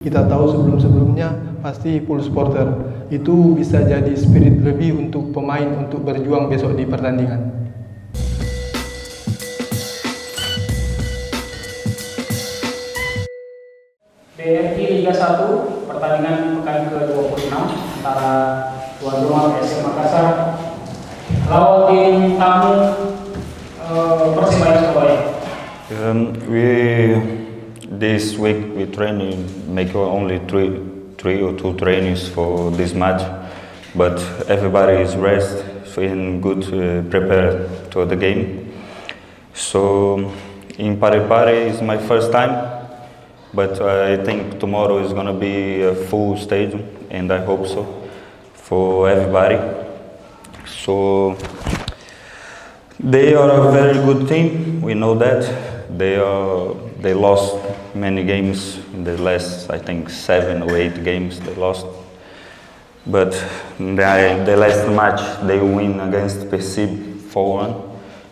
Kita tahu sebelum-sebelumnya pasti full supporter. Itu bisa jadi spirit lebih untuk pemain untuk berjuang besok di pertandingan. BRI Liga 1 pertandingan pekan ke-26 antara tuan rumah PSM Makassar lawan tim tamu Persebaya Surabaya. This week we make only three or two trainings for this match, but everybody is rest and good prepared to the game. So in Pare-pare is my first time, but I think tomorrow is gonna be a full stadium, and I hope so for everybody. So they are a very good team. We know that they lost many games in the last, I think, 7 or 8 games they lost. But the last match they win against PSM 4-1.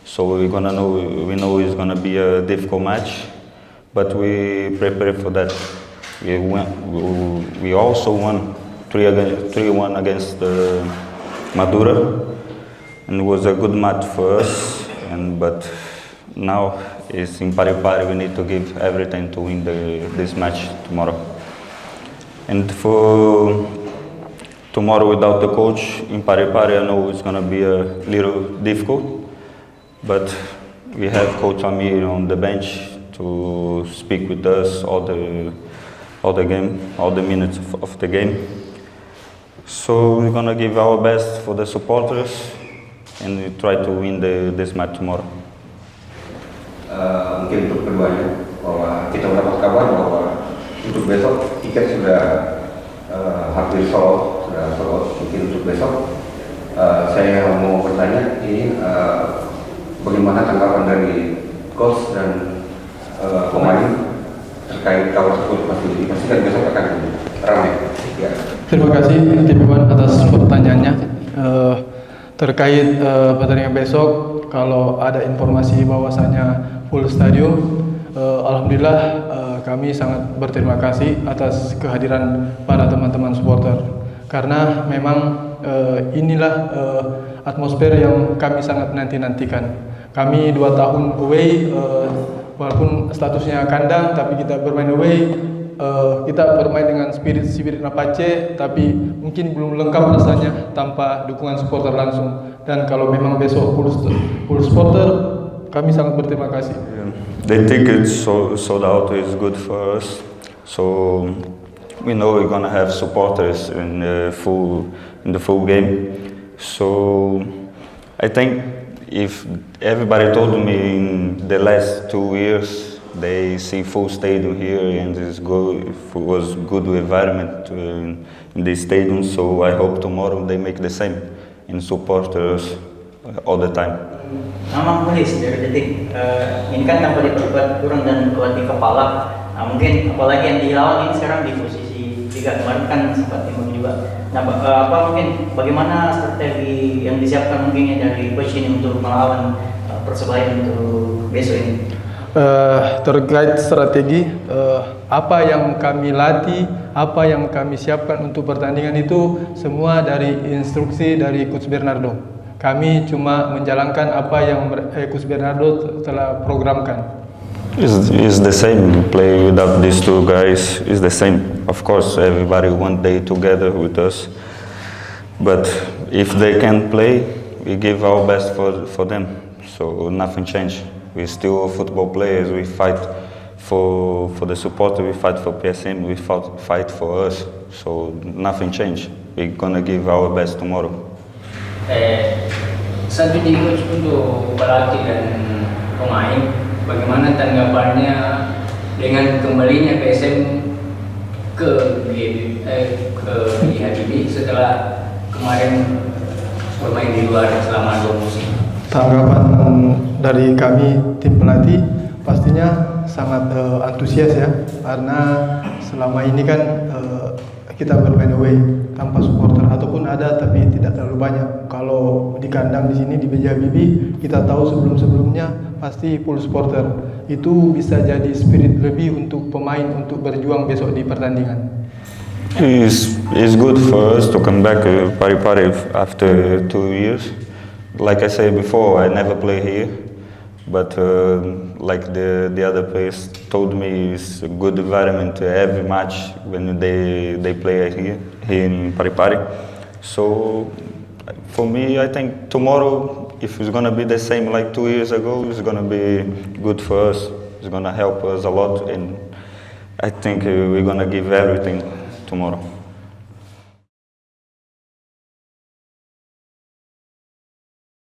So we know it's gonna be a difficult match, but we prepare for that. We also won 3-1 against Madura, and it was a good match for us. But now it's in Pare-pare, we need to give everything to win this match tomorrow. And for tomorrow without the coach in Pare-pare, I know it's gonna be a little difficult, but we have Coach Amir on the bench to speak with us all the minutes of the game. So we're gonna give our best for the supporters and we try to win this match tomorrow. Mungkin untuk keduanya, bahwa kita mendapat kabar bahwa untuk besok tiket sudah hampir sold out. Mungkin untuk besok saya mau bertanya ini bagaimana tanggapan dari coach dan pemain terkait kabar tersebut. Pastikan besok akan ramai. Ya. Terima kasih tim Iwan atas pertanyaannya. Terkait pertandingan besok, kalau ada informasi bahwasanya full stadium, alhamdulillah kami sangat berterima kasih atas kehadiran para teman-teman supporter, karena memang inilah atmosfer yang kami sangat nantikan. Kami 2 tahun away, walaupun statusnya kandang, tapi kita bermain away. Kita bermain dengan spirit Apache, tapi mungkin belum lengkap rasanya tanpa dukungan supporter langsung. Dan kalau memang besok full supporter, kami sangat berterima kasih. The tickets sold out is good for us. So we know we're gonna have supporters in the full game. So I think if everybody told me in the last 2 years they see full stadium here and it was good environment in this stadium, so I hope tomorrow they make the same in supporters all the time. Ramang Polis dari Detik, ini kan tanpa diperkuat kurang dan kuat di kepala. Nah, mungkin apalagi yang dilawan ini sekarang di posisi 3, kemarin kan sempat timbang juga. Nah, mungkin bagaimana strategi yang disiapkan mungkin dari coach ini untuk melawan Persebaya untuk besok ini? Terkait strategi, apa yang kami latih, apa yang kami siapkan untuk pertandingan itu semua dari instruksi dari Coach Bernardo. Kami cuma menjalankan apa yang Coach Bernardo telah programkan. It's the same. Play without these two guys is the same. Of course, everybody one day together with us. But if they can play, we give our best for them. So nothing changed. We still football players. We fight for the supporter. We fight for PSM. We fight for us. So nothing changed. We're gonna give our best tomorrow. Satu jadi coach untuk pelatih dan pemain, bagaimana tanggapannya dengan kembalinya PSM ke IHBB setelah kemarin bermain di luar selama 2 musim? Tanggapan dari kami tim pelatih pastinya sangat antusias ya, karena selama ini kan kita bermain away tanpa supporter, ataupun ada tapi tidak terlalu banyak. Kalau di kandang di sini di PJHBB kita tahu sebelum-sebelumnya pasti full supporter. itu bisa jadi spirit lebih untuk pemain untuk berjuang besok di pertandingan. It's good for us to come back Pare-pare after 2 years. Like I said before, I never play here, but like the other players told me, it's a good environment every match when they play here in Pare-pare. So for me, I think tomorrow, if it's gonna be the same like 2 years ago, it's gonna be good for us. It's gonna help us a lot, and I think we're gonna give everything tomorrow.